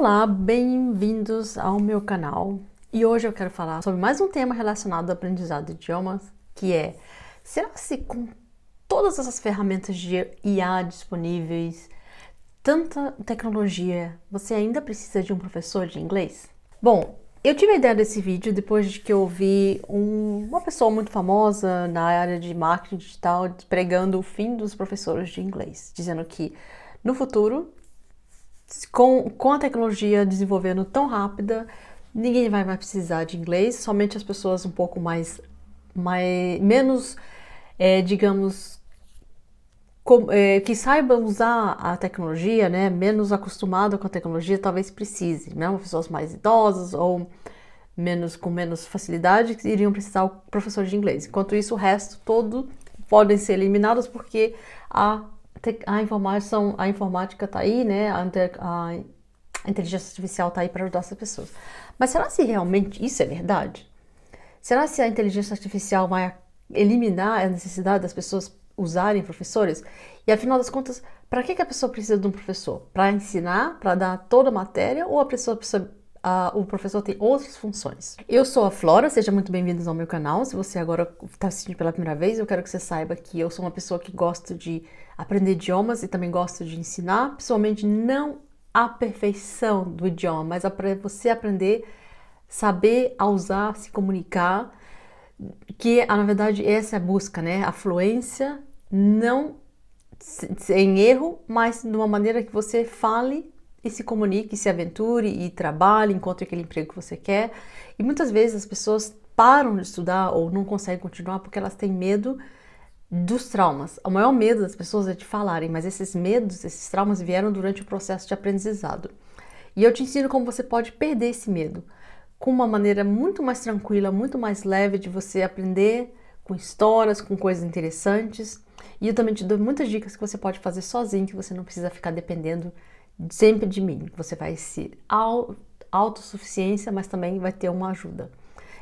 Olá, bem-vindos ao meu canal. E hoje eu quero falar sobre mais um tema relacionado ao aprendizado de idiomas, que é: será que com todas essas ferramentas de IA disponíveis, tanta tecnologia, você ainda precisa de um professor de inglês? Bom, eu tive a ideia desse vídeo depois de que eu ouvi uma pessoa muito famosa na área de marketing digital pregando o fim dos professores de inglês, dizendo que no futuro, com a tecnologia desenvolvendo tão rápida, ninguém vai mais precisar de inglês, somente as pessoas um pouco menos, digamos, que saibam usar a tecnologia, né, menos acostumado com a tecnologia, talvez precise, né, pessoas mais idosas ou com menos facilidade que iriam precisar o professor de inglês. Enquanto isso, o resto todo podem ser eliminados porque a informática está aí, né? A inteligência artificial está aí para ajudar essas pessoas. Mas será se realmente isso é verdade? Será se a inteligência artificial vai eliminar a necessidade das pessoas usarem professores? E afinal das contas, para que a pessoa precisa de um professor? Para ensinar, para dar toda a matéria, ou o professor tem outras funções? Eu sou a Flora, seja muito bem-vindos ao meu canal. Se você agora está assistindo pela primeira vez, eu quero que você saiba que eu sou uma pessoa que gosta de aprender idiomas e também gosto de ensinar, pessoalmente não a perfeição do idioma, mas para você aprender, saber a usar, se comunicar, que na verdade essa é a busca, né? A fluência, não em erro, mas de uma maneira que você fale e se comunique, se aventure e trabalhe, encontre aquele emprego que você quer. E muitas vezes as pessoas param de estudar ou não conseguem continuar porque elas têm medo dos traumas. O maior medo das pessoas é de falarem, mas esses medos, esses traumas vieram durante o processo de aprendizado. E eu te ensino como você pode perder esse medo, com uma maneira muito mais tranquila, muito mais leve de você aprender, com histórias, com coisas interessantes. E eu também te dou muitas dicas que você pode fazer sozinho, que você não precisa ficar dependendo sempre de mim. Você vai ser autossuficiência, mas também vai ter uma ajuda.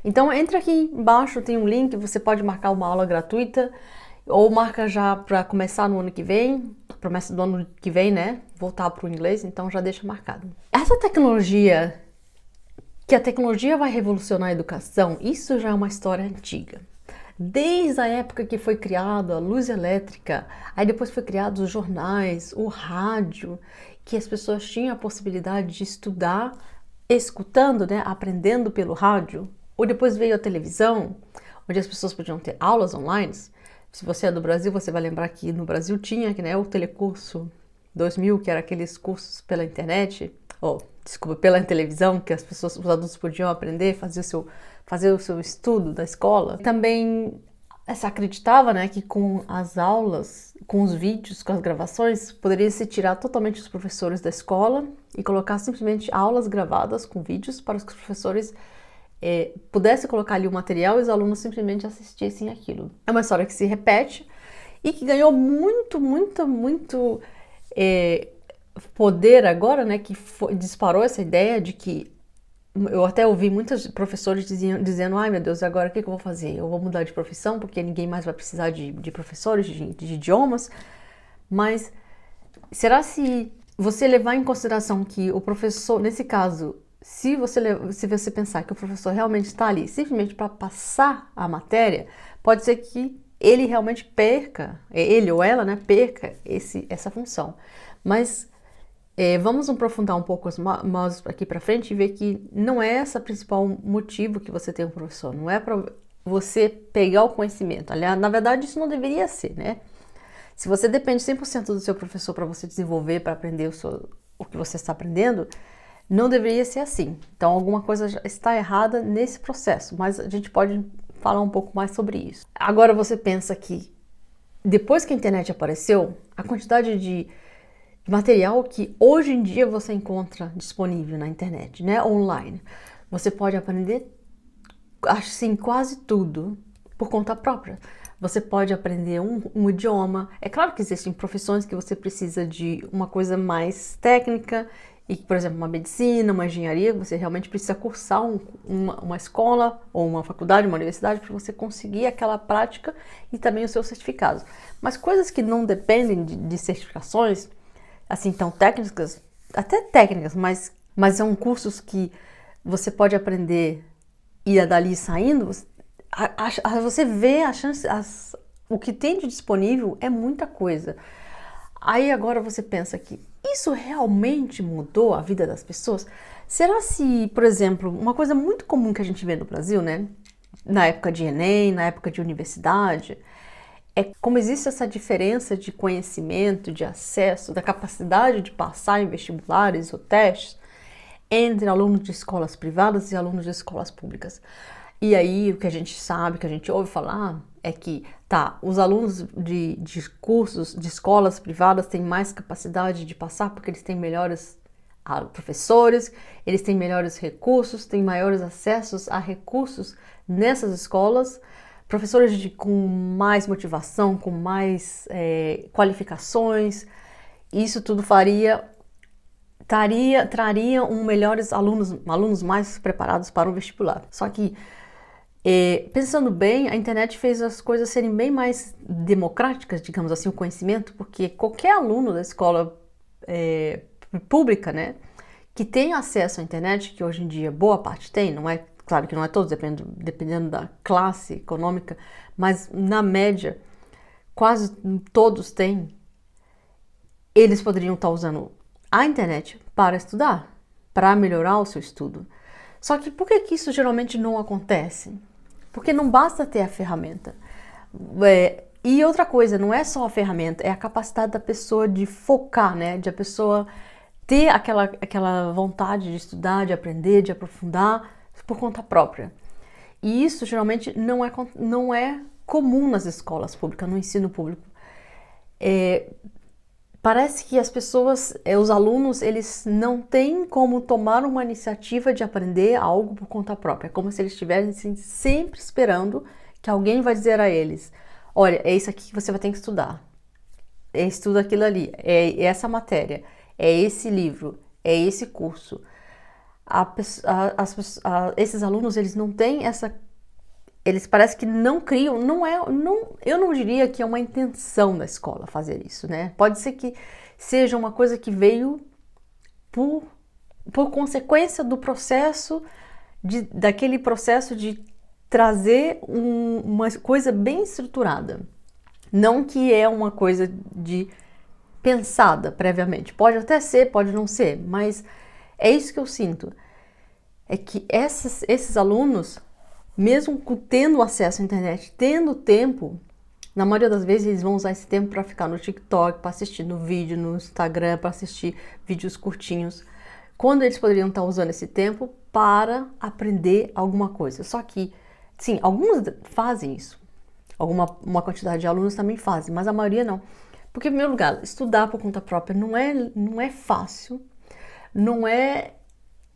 Então entra aqui embaixo, tem um link, você pode marcar uma aula gratuita, ou marca já para começar no ano que vem, promessa do ano que vem, né? Voltar para o inglês, então já deixa marcado. Essa tecnologia, que a tecnologia vai revolucionar a educação, isso já é uma história antiga. Desde a época que foi criada a luz elétrica, aí depois foi criado os jornais, o rádio, que as pessoas tinham a possibilidade de estudar escutando, né, aprendendo pelo rádio. Ou depois veio a televisão, onde as pessoas podiam ter aulas online. Se você é do Brasil, você vai lembrar que no Brasil tinha, né, o Telecurso 2000, que era aqueles cursos pela internet, pela televisão, que os adultos podiam aprender, fazer o seu estudo da escola. Também se acreditava, né, que com as aulas, com os vídeos, com as gravações, poderia se tirar totalmente os professores da escola e colocar simplesmente aulas gravadas com vídeos para que os professores pudessem colocar ali o material e os alunos simplesmente assistissem aquilo. É uma história que se repete e que ganhou muito poder agora, né, que disparou essa ideia de que eu até ouvi muitos professores dizendo: ai meu Deus, agora o que eu vou fazer? Eu vou mudar de profissão porque ninguém mais vai precisar de professores de idiomas. Mas será se você levar em consideração que o professor, nesse caso, se você pensar que o professor realmente está ali simplesmente para passar a matéria, pode ser que ele realmente perca, ele ou ela, né, perca essa função. Mas vamos aprofundar um pouco mais aqui para frente e ver que não é esse o principal motivo que você tem um professor. Não é para você pegar o conhecimento. Aliás, na verdade, isso não deveria ser, né? Se você depende 100% do seu professor para você desenvolver, para aprender o que você está aprendendo, não deveria ser assim. Então, alguma coisa já está errada nesse processo, mas a gente pode falar um pouco mais sobre isso. Agora você pensa que, depois que a internet apareceu, a quantidade de material que hoje em dia você encontra disponível na internet, né, online. Você pode aprender, assim, quase tudo por conta própria. Você pode aprender um idioma. É claro que existem profissões que você precisa de uma coisa mais técnica, e, por exemplo, uma medicina, uma engenharia, você realmente precisa cursar uma escola ou uma faculdade, uma universidade, para você conseguir aquela prática e também os seus certificados. Mas coisas que não dependem de certificações, assim, tão técnicas, até técnicas, mas mas são cursos que você pode aprender e dali saindo, você vê a chance, o que tem de disponível é muita coisa. Aí agora você pensa que isso realmente mudou a vida das pessoas? Será se, por exemplo, uma coisa muito comum que a gente vê no Brasil, né? Na época de Enem, na época de universidade, é como existe essa diferença de conhecimento, de acesso, da capacidade de passar em vestibulares ou testes entre alunos de escolas privadas e alunos de escolas públicas. E aí o que a gente sabe, que a gente ouve falar é que, os alunos de cursos, de escolas privadas têm mais capacidade de passar porque eles têm melhores professores, eles têm melhores recursos, têm maiores acessos a recursos nessas escolas, professores com mais motivação, com mais qualificações. Isso tudo traria melhores alunos mais preparados para o vestibular. Só que, pensando bem, a internet fez as coisas serem bem mais democráticas, digamos assim, o conhecimento, porque qualquer aluno da escola pública, né, que tem acesso à internet, que hoje em dia boa parte tem, não é, claro que não é todos, dependendo da classe econômica, mas na média, quase todos têm, eles poderiam estar usando a internet para estudar, para melhorar o seu estudo. Só que por que isso geralmente não acontece? Porque não basta ter a ferramenta. E outra coisa, não é só a ferramenta, é a capacidade da pessoa de focar, né? De a pessoa ter aquela vontade de estudar, de aprender, de aprofundar por conta própria. E isso geralmente não é comum nas escolas públicas, no ensino público. Parece que as pessoas, os alunos, eles não têm como tomar uma iniciativa de aprender algo por conta própria. É como se eles estivessem sempre esperando que alguém vai dizer a eles: olha, é isso aqui que você vai ter que estudar. Estuda aquilo ali, é essa matéria, é esse livro, é esse curso. Esses alunos, eles não têm eles parecem que não criam, eu não diria que é uma intenção da escola fazer isso, né? Pode ser que seja uma coisa que veio por consequência do processo, daquele processo de trazer uma coisa bem estruturada. Não que é uma coisa pensada previamente. Pode até ser, pode não ser, mas é isso que eu sinto. É que esses alunos, mesmo tendo acesso à internet, tendo tempo, na maioria das vezes eles vão usar esse tempo para ficar no TikTok, para assistir no vídeo, no Instagram, para assistir vídeos curtinhos, quando eles poderiam estar usando esse tempo para aprender alguma coisa. Só que, sim, alguns fazem isso, uma quantidade de alunos também fazem, mas a maioria não. Porque, em primeiro lugar, estudar por conta própria não é fácil, não é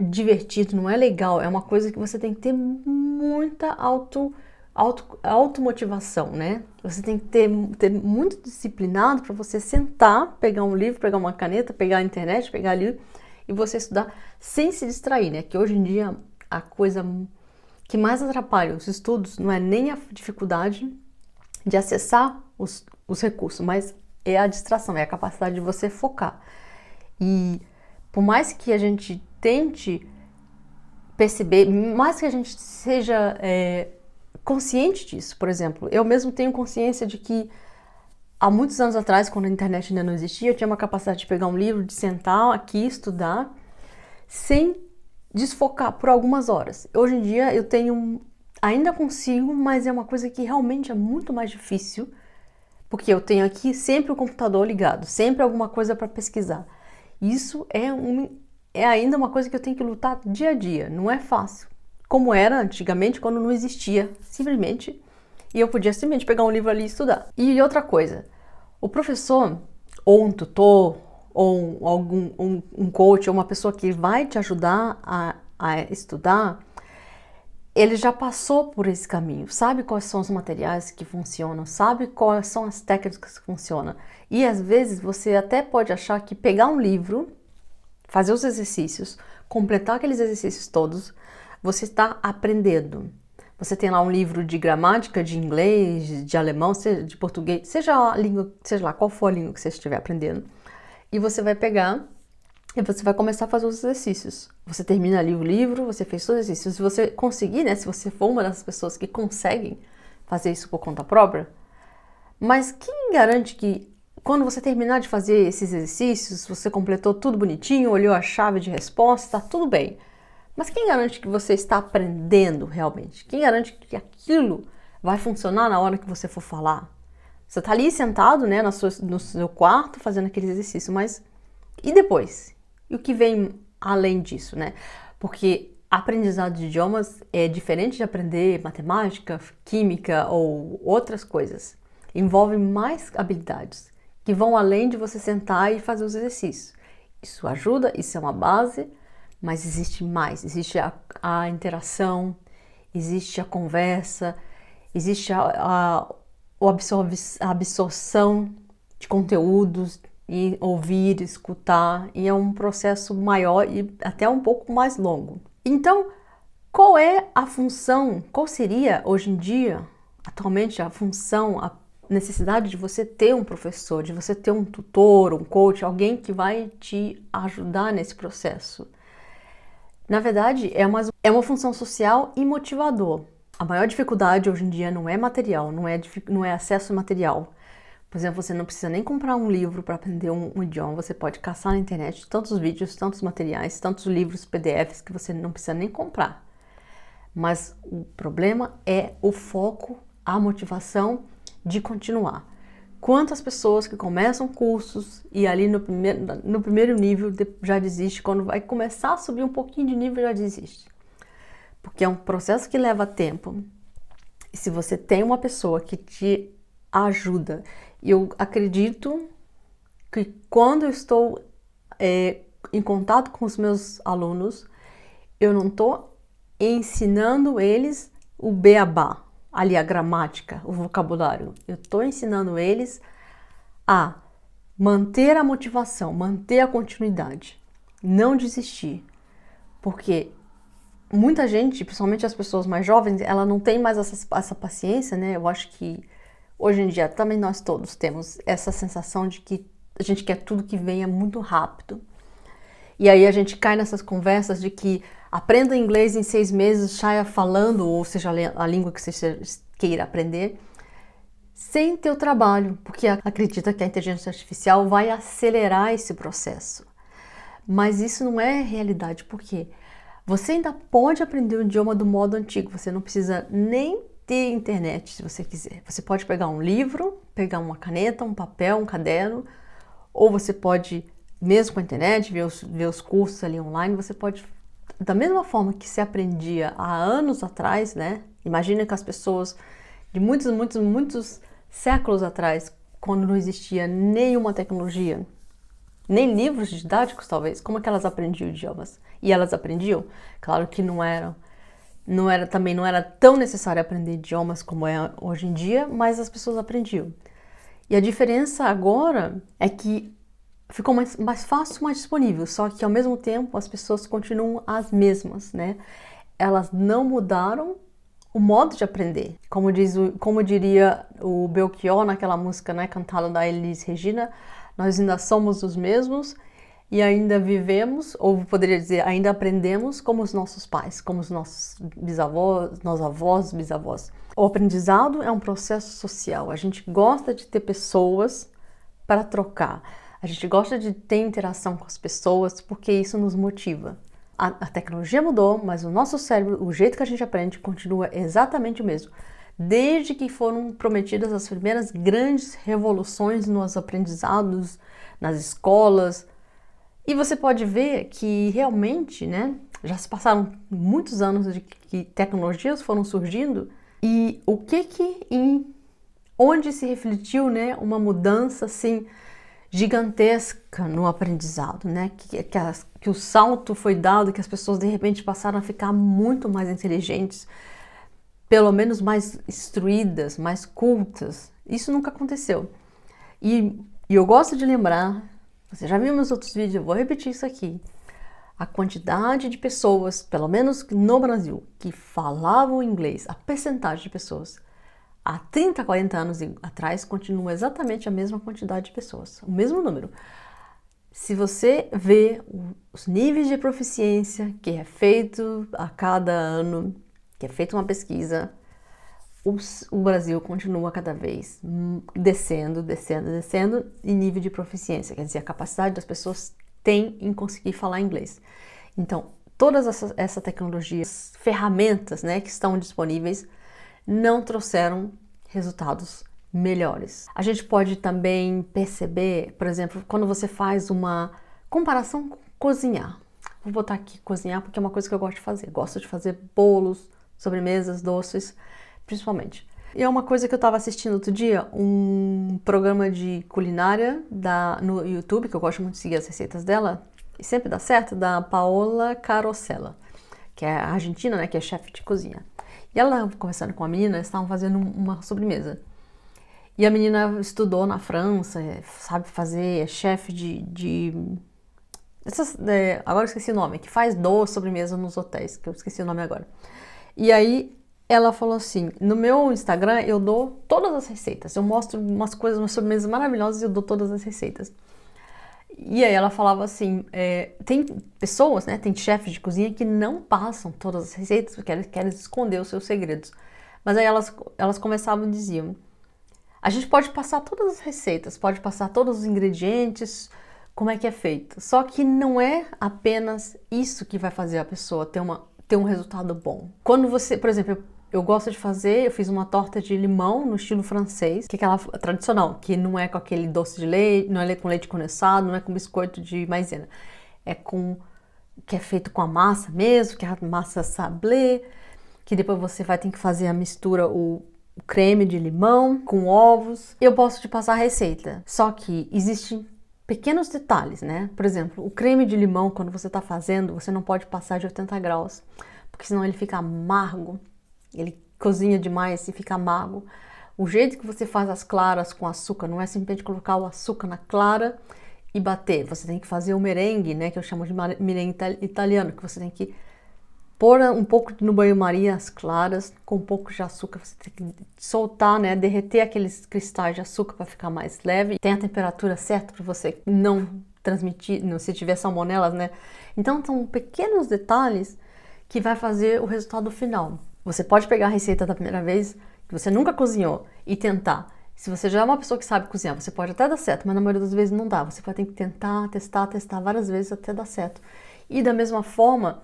divertido, não é legal, é uma coisa que você tem que ter muita automotivação, né? Você tem que ter muito disciplinado para você sentar, pegar um livro, pegar uma caneta, pegar a internet, pegar ali e você estudar sem se distrair, né? Que hoje em dia a coisa que mais atrapalha os estudos não é nem a dificuldade de acessar os recursos, mas é a distração, é a capacidade de você focar. E por mais que a gente tente perceber, mais que a gente seja consciente disso, por exemplo, eu mesmo tenho consciência de que há muitos anos atrás, quando a internet ainda não existia, eu tinha uma capacidade de pegar um livro, de sentar aqui, estudar, sem desfocar por algumas horas. Hoje em dia eu ainda consigo, mas é uma coisa que realmente é muito mais difícil, porque eu tenho aqui sempre o computador ligado, sempre alguma coisa para pesquisar. Isso é ainda uma coisa que eu tenho que lutar dia a dia, não é fácil. Como era antigamente, quando não existia, simplesmente, e eu podia simplesmente pegar um livro ali e estudar. E outra coisa, o professor, ou um tutor, ou um coach, ou uma pessoa que vai te ajudar a estudar, ele já passou por esse caminho, sabe quais são os materiais que funcionam, sabe quais são as técnicas que funcionam. E às vezes você até pode achar que pegar um livro, fazer os exercícios, completar aqueles exercícios todos, você está aprendendo. Você tem lá um livro de gramática, de inglês, de alemão, de português, seja lá qual for a língua que você estiver aprendendo. E você vai pegar E você vai começar a fazer os exercícios. Você termina ali o livro, você fez os exercícios. Se você conseguir, né? Se você for uma das pessoas que conseguem fazer isso por conta própria, mas quem garante que quando você terminar de fazer esses exercícios, você completou tudo bonitinho, olhou a chave de resposta, tá tudo bem. Mas quem garante que você está aprendendo realmente? Quem garante que aquilo vai funcionar na hora que você for falar? Você está ali sentado, né, no seu quarto fazendo aquele exercício, mas e depois? E o que vem além disso, né? Porque aprendizado de idiomas é diferente de aprender matemática, química ou outras coisas. Envolve mais habilidades que vão além de você sentar e fazer os exercícios. Isso ajuda, isso é uma base, mas existe mais. Existe a interação, existe a conversa, existe a absorção de conteúdos, e ouvir, escutar, e é um processo maior e até um pouco mais longo. Então, qual é a função, qual seria hoje em dia, atualmente, a função, a necessidade de você ter um professor, de você ter um tutor, um coach, alguém que vai te ajudar nesse processo? Na verdade, é uma função social e motivador. A maior dificuldade hoje em dia não é material, não é acesso material. Por exemplo, você não precisa nem comprar um livro para aprender um idioma, você pode caçar na internet tantos vídeos, tantos materiais, tantos livros, PDFs que você não precisa nem comprar. Mas o problema é o foco, a motivação de continuar. Quantas pessoas que começam cursos e ali no primeiro nível já desiste, quando vai começar a subir um pouquinho de nível já desiste. Porque é um processo que leva tempo. E se você tem uma pessoa que te ajuda, eu acredito que quando eu estou em contato com os meus alunos, eu não estou ensinando eles o beabá, ali a gramática, o vocabulário. Eu estou ensinando eles a manter a motivação, manter a continuidade, não desistir. Porque muita gente, principalmente as pessoas mais jovens, ela não tem mais essa paciência, né? Eu acho que hoje em dia também nós todos temos essa sensação de que a gente quer tudo que venha muito rápido. E aí a gente cai nessas conversas de que aprenda inglês em 6 meses, saia falando, ou seja, a língua que você queira aprender, sem ter o trabalho, porque acredita que a inteligência artificial vai acelerar esse processo. Mas isso não é realidade, porque você ainda pode aprender o idioma do modo antigo, você não precisa nem ter internet, se você quiser. Você pode pegar um livro, pegar uma caneta, um papel, um caderno, ou você pode, mesmo com a internet, ver os cursos ali online, você pode, da mesma forma que se aprendia há anos atrás, né? Imagina que as pessoas de muitos séculos atrás, quando não existia nenhuma tecnologia, nem livros didáticos talvez, como é que elas aprendiam idiomas? E elas aprendiam? Claro que também não era tão necessário aprender idiomas como é hoje em dia, mas as pessoas aprendiam. E a diferença agora é que ficou mais fácil, mais disponível, só que ao mesmo tempo as pessoas continuam as mesmas, né? Elas não mudaram o modo de aprender. Como diria o Belchior naquela música, né, cantada da Elis Regina, nós ainda somos os mesmos e ainda vivemos, ou poderia dizer, ainda aprendemos como os nossos pais, como os nossos bisavós, nossos avós, bisavós. O aprendizado é um processo social. A gente gosta de ter pessoas para trocar. A gente gosta de ter interação com as pessoas porque isso nos motiva. A tecnologia mudou, mas o nosso cérebro, o jeito que a gente aprende, continua exatamente o mesmo. Desde que foram prometidas as primeiras grandes revoluções nos aprendizados, nas escolas. E você pode ver que realmente, né, já se passaram muitos anos de que tecnologias foram surgindo e onde se refletiu, né, uma mudança assim gigantesca no aprendizado, né? Que o salto foi dado, que as pessoas de repente passaram a ficar muito mais inteligentes, pelo menos mais instruídas, mais cultas. Isso nunca aconteceu. E eu gosto de lembrar, você já viu meus outros vídeos, eu vou repetir isso aqui. A quantidade de pessoas, pelo menos no Brasil, que falavam inglês, a percentagem de pessoas há 30, 40 anos atrás continua exatamente a mesma quantidade de pessoas, o mesmo número. Se você vê os níveis de proficiência que é feito a cada ano, que é feita uma pesquisa, o Brasil continua cada vez descendo em nível de proficiência. Quer dizer, a capacidade das pessoas tem em conseguir falar inglês. Então, todas essa tecnologias, ferramentas, né, que estão disponíveis, não trouxeram resultados melhores. A gente pode também perceber, por exemplo, quando você faz uma comparação com cozinhar. Vou botar aqui cozinhar porque é uma coisa que eu gosto de fazer. Gosto de fazer bolos, sobremesas, doces, principalmente. E é uma coisa que eu estava assistindo outro dia, um programa de culinária no YouTube, que eu gosto muito de seguir as receitas dela, e sempre dá certo, da Paola Carosella, que é argentina, né, que é chefe de cozinha. E ela, conversando com a menina, eles estavam fazendo uma sobremesa. E a menina estudou na França, sabe fazer, é chefe agora eu esqueci o nome, que faz doce, sobremesa nos hotéis, que eu esqueci o nome agora. E aí ela falou assim, no meu Instagram eu dou todas as receitas, eu mostro umas coisas, umas sobremesas maravilhosas e eu dou todas as receitas. E aí ela falava assim, tem pessoas, né, tem chefes de cozinha que não passam todas as receitas porque eles querem esconder os seus segredos. Mas aí elas começavam e diziam, a gente pode passar todas as receitas, pode passar todos os ingredientes, como é que é feito. Só que não é apenas isso que vai fazer a pessoa ter um resultado bom. Quando você, por exemplo, eu gosto de fazer, eu fiz uma torta de limão no estilo francês, que é aquela tradicional, que não é com aquele doce de leite, não é com leite condensado, não é com biscoito de maisena. Que é feito com a massa mesmo, que é a massa sablé, que depois você vai ter que fazer a mistura, o creme de limão com ovos. Eu posso te passar a receita, só que existem pequenos detalhes, né? Por exemplo, o creme de limão, quando você está fazendo, você não pode passar de 80 graus, porque senão ele fica amargo, ele cozinha demais e fica amargo. O jeito que você faz as claras com açúcar não é simplesmente colocar o açúcar na clara e bater. Você tem que fazer o merengue, né? Que eu chamo de merengue italiano, que você tem que pôr um pouco no banho-maria as claras com um pouco de açúcar, você tem que soltar, né, derreter aqueles cristais de açúcar para ficar mais leve. Tem a temperatura certa para você não transmitir, se tiver salmonelas, né? Então são pequenos detalhes que vai fazer o resultado final. Você pode pegar a receita da primeira vez, que você nunca cozinhou, e tentar. Se você já é uma pessoa que sabe cozinhar, você pode até dar certo, mas na maioria das vezes não dá. Você vai ter que tentar, testar várias vezes até dar certo. E da mesma forma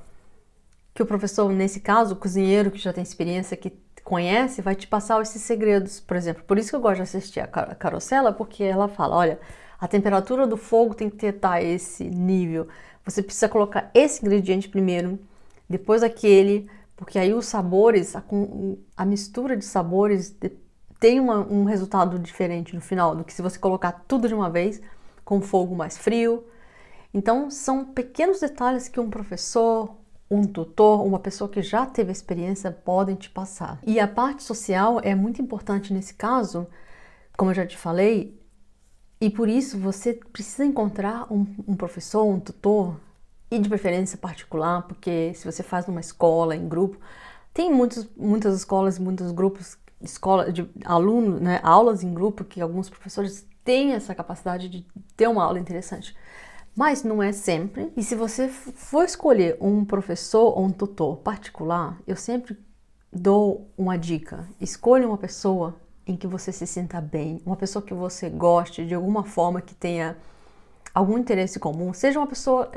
que o professor, nesse caso, o cozinheiro que já tem experiência, que conhece, vai te passar esses segredos. Por exemplo, por isso que eu gosto de assistir a Carosella, porque ela fala, olha, a temperatura do fogo tem que estar esse nível. Você precisa colocar esse ingrediente primeiro, depois aquele, porque aí os sabores, a mistura de sabores tem um resultado diferente no final do que se você colocar tudo de uma vez com fogo mais frio. Então, são pequenos detalhes que um professor, um tutor, uma pessoa que já teve experiência podem te passar. E a parte social é muito importante nesse caso, como eu já te falei, e por isso você precisa encontrar um professor, um tutor, e de preferência particular, porque se você faz numa escola, em grupo, tem muitas escolas, muitos grupos, escola de alunos, né, aulas em grupo, que alguns professores têm essa capacidade de ter uma aula interessante. Mas não é sempre. E se você for escolher um professor ou um tutor particular, eu sempre dou uma dica. Escolha uma pessoa em que você se sinta bem, uma pessoa que você goste de alguma forma, que tenha algum interesse comum. Seja uma pessoa,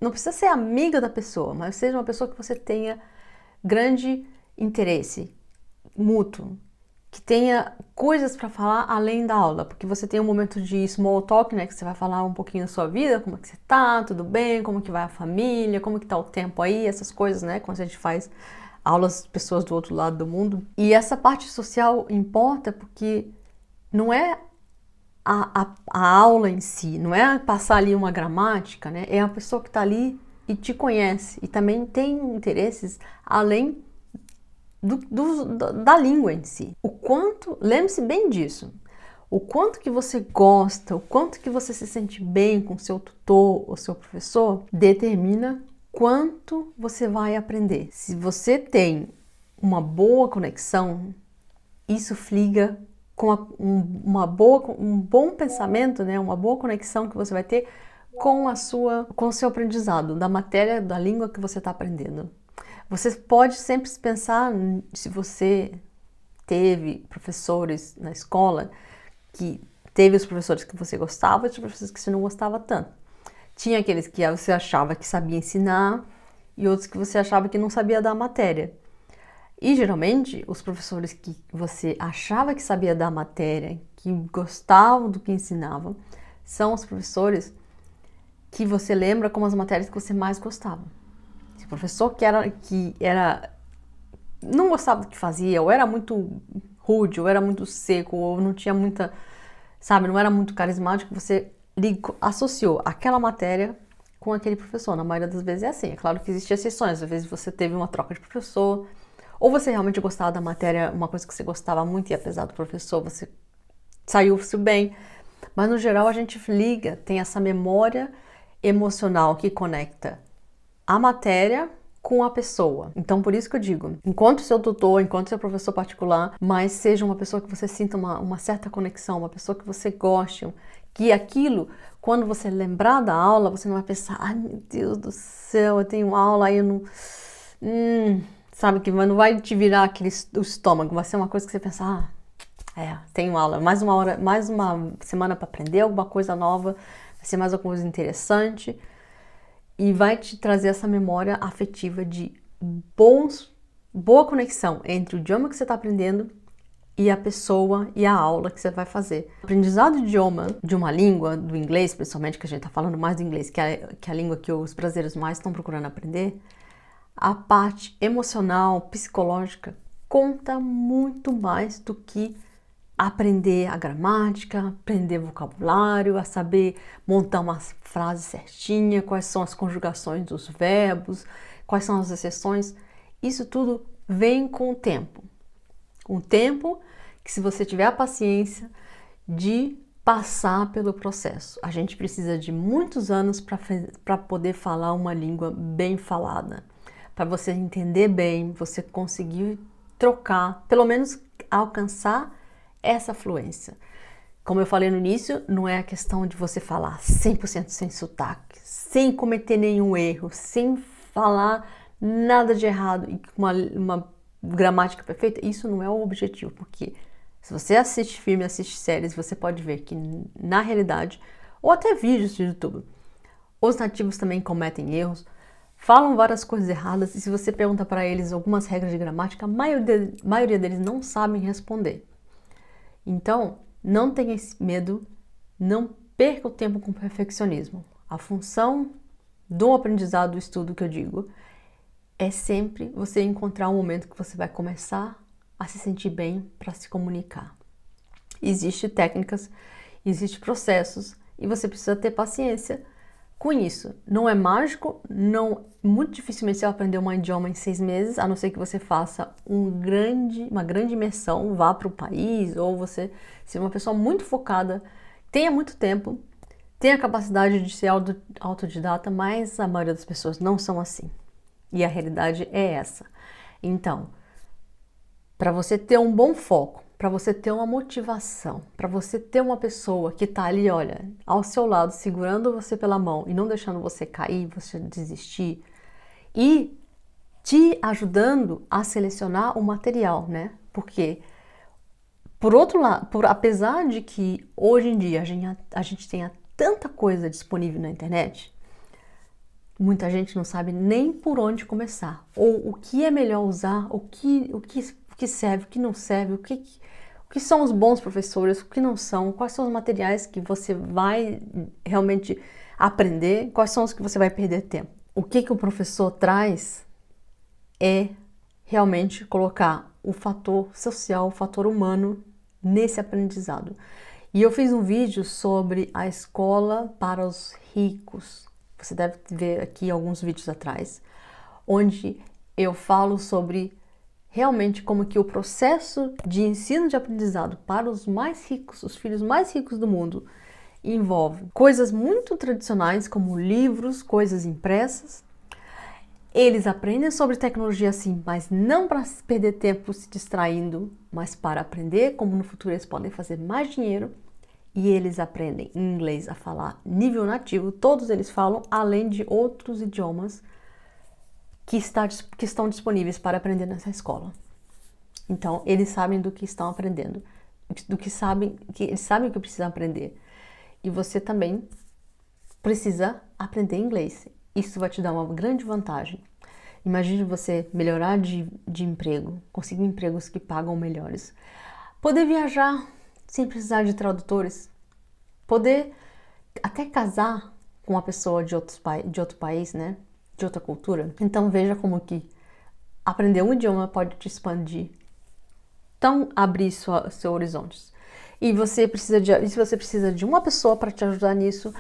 não precisa ser amiga da pessoa, mas seja uma pessoa que você tenha grande interesse mútuo, que tenha coisas para falar além da aula, porque você tem um momento de small talk, né, que você vai falar um pouquinho da sua vida, como é que você tá, tudo bem, como que vai a família, como que tá o tempo aí, essas coisas, né, quando a gente faz aulas de pessoas do outro lado do mundo. E essa parte social importa porque não é a aula em si, não é passar ali uma gramática, né, é a pessoa que tá ali e te conhece e também tem interesses além da língua em si. O quanto, lembre-se bem disso, o quanto que você gosta, o quanto que você se sente bem com seu tutor ou seu professor, determina quanto você vai aprender. Se você tem uma boa conexão, isso fliga com um bom pensamento, né, uma boa conexão que você vai ter com o seu aprendizado, da matéria, da língua que você está aprendendo. Você pode sempre pensar, se você teve professores na escola, que teve os professores que você gostava e os professores que você não gostava tanto. Tinha aqueles que você achava que sabia ensinar e outros que você achava que não sabia dar matéria. E geralmente, os professores que você achava que sabia dar matéria, que gostavam do que ensinavam, são os professores que você lembra como as matérias que você mais gostava. Se o professor não gostava do que fazia, ou era muito rude, ou era muito seco, ou não tinha muita, não era muito carismático, você associou aquela matéria com aquele professor. Na maioria das vezes é assim. É claro que existem exceções. Às vezes você teve uma troca de professor, ou você realmente gostava da matéria, uma coisa que você gostava muito, e apesar do professor, você saiu-se bem. Mas no geral a gente tem essa memória emocional que conecta a matéria com a pessoa. Então, por isso que eu digo, enquanto seu tutor, enquanto seu professor particular, mas seja uma pessoa que você sinta uma certa conexão, uma pessoa que você goste, que aquilo, quando você lembrar da aula, você não vai pensar, ai meu Deus do céu, eu tenho aula, aí eu não... que não vai te virar o estômago, vai ser uma coisa que você pensa, tenho aula, mais uma hora, mais uma semana para aprender alguma coisa nova, vai ser mais alguma coisa interessante, e vai te trazer essa memória afetiva de boa conexão entre o idioma que você está aprendendo e a pessoa e a aula que você vai fazer. O aprendizado de idioma, de uma língua, do inglês, principalmente, que a gente está falando mais do inglês, que é a língua que os brasileiros mais estão procurando aprender, a parte emocional, psicológica, conta muito mais do que aprender a gramática, aprender vocabulário, a saber montar uma frase certinha, quais são as conjugações dos verbos, quais são as exceções. Isso tudo vem com o tempo. Um tempo que, se você tiver a paciência de passar pelo processo. A gente precisa de muitos anos para poder falar uma língua bem falada. Para você entender bem, você conseguir trocar, pelo menos alcançar essa fluência. Como eu falei no início, não é a questão de você falar 100% sem sotaque, sem cometer nenhum erro, sem falar nada de errado e com uma gramática perfeita. Isso não é o objetivo, porque se você assiste filme, assiste séries, você pode ver que na realidade, ou até vídeos de YouTube, os nativos também cometem erros, falam várias coisas erradas, e se você pergunta para eles algumas regras de gramática, a maioria deles não sabem responder. Então, não tenha esse medo, não perca o tempo com perfeccionismo. A função do aprendizado, do estudo que eu digo, é sempre você encontrar um momento que você vai começar a se sentir bem para se comunicar. Existem técnicas, existem processos, e você precisa ter paciência com isso. Não é mágico, muito dificilmente você vai aprender um idioma em 6 meses, a não ser que você faça uma grande imersão, vá para o país, ou você seja uma pessoa muito focada, tenha muito tempo, tenha a capacidade de ser autodidata, mas a maioria das pessoas não são assim. E a realidade é essa. Então, para você ter um bom foco, para você ter uma motivação, para você ter uma pessoa que está ali, olha, ao seu lado, segurando você pela mão e não deixando você cair, você desistir, e te ajudando a selecionar o material, né? Porque, por outro lado, apesar de que hoje em dia a gente tenha tanta coisa disponível na internet, muita gente não sabe nem por onde começar, ou o que é melhor usar, o que serve, o que não serve, o que são os bons professores, o que não são, quais são os materiais que você vai realmente aprender, quais são os que você vai perder tempo. O que o professor traz é realmente colocar o fator social, o fator humano nesse aprendizado. E eu fiz um vídeo sobre a escola para os ricos. Você deve ver aqui alguns vídeos atrás, onde eu falo sobre realmente como que o processo de ensino de aprendizado para os mais ricos, os filhos mais ricos do mundo, envolve coisas muito tradicionais como livros, coisas impressas, Eles aprendem sobre tecnologia sim, mas não para perder tempo se distraindo, mas para aprender como no futuro eles podem fazer mais dinheiro. E eles aprendem inglês a falar nível nativo, todos eles falam, além de outros idiomas que estão disponíveis para aprender nessa escola. Então, eles sabem do que estão aprendendo, eles sabem o que precisam aprender. E você também precisa aprender inglês. Isso vai te dar uma grande vantagem. Imagine você melhorar de emprego, conseguir empregos que pagam melhores, poder viajar sem precisar de tradutores, poder até casar com uma pessoa de outro país, né? De outra cultura. Então veja como que aprender um idioma pode te expandir, então abrir seus horizontes. E se você precisa de uma pessoa para te ajudar nisso,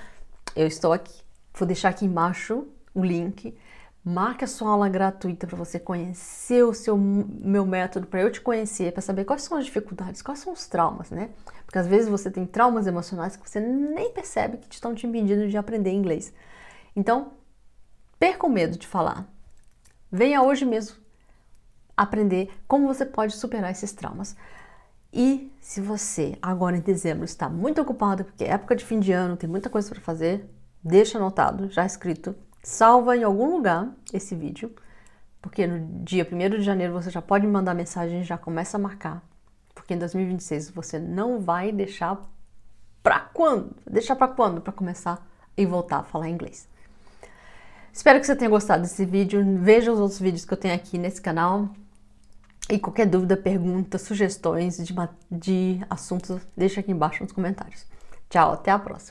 eu estou aqui. Vou deixar aqui embaixo o link. Marque a sua aula gratuita para você conhecer meu método, para eu te conhecer, para saber quais são as dificuldades, quais são os traumas, né? Porque às vezes você tem traumas emocionais que você nem percebe que estão te impedindo de aprender inglês. Então, perca o medo de falar. Venha hoje mesmo aprender como você pode superar esses traumas. E se você agora em dezembro está muito ocupado, porque é época de fim de ano, tem muita coisa para fazer, deixa anotado, já escrito, salva em algum lugar esse vídeo, porque no dia 1º de janeiro você já pode me mandar mensagem, já começa a marcar, porque em 2026 você não vai deixar para quando? Deixar para quando? Para começar e voltar a falar inglês. Espero que você tenha gostado desse vídeo, veja os outros vídeos que eu tenho aqui nesse canal. E qualquer dúvida, pergunta, sugestões de assuntos, deixa aqui embaixo nos comentários. Tchau, até a próxima!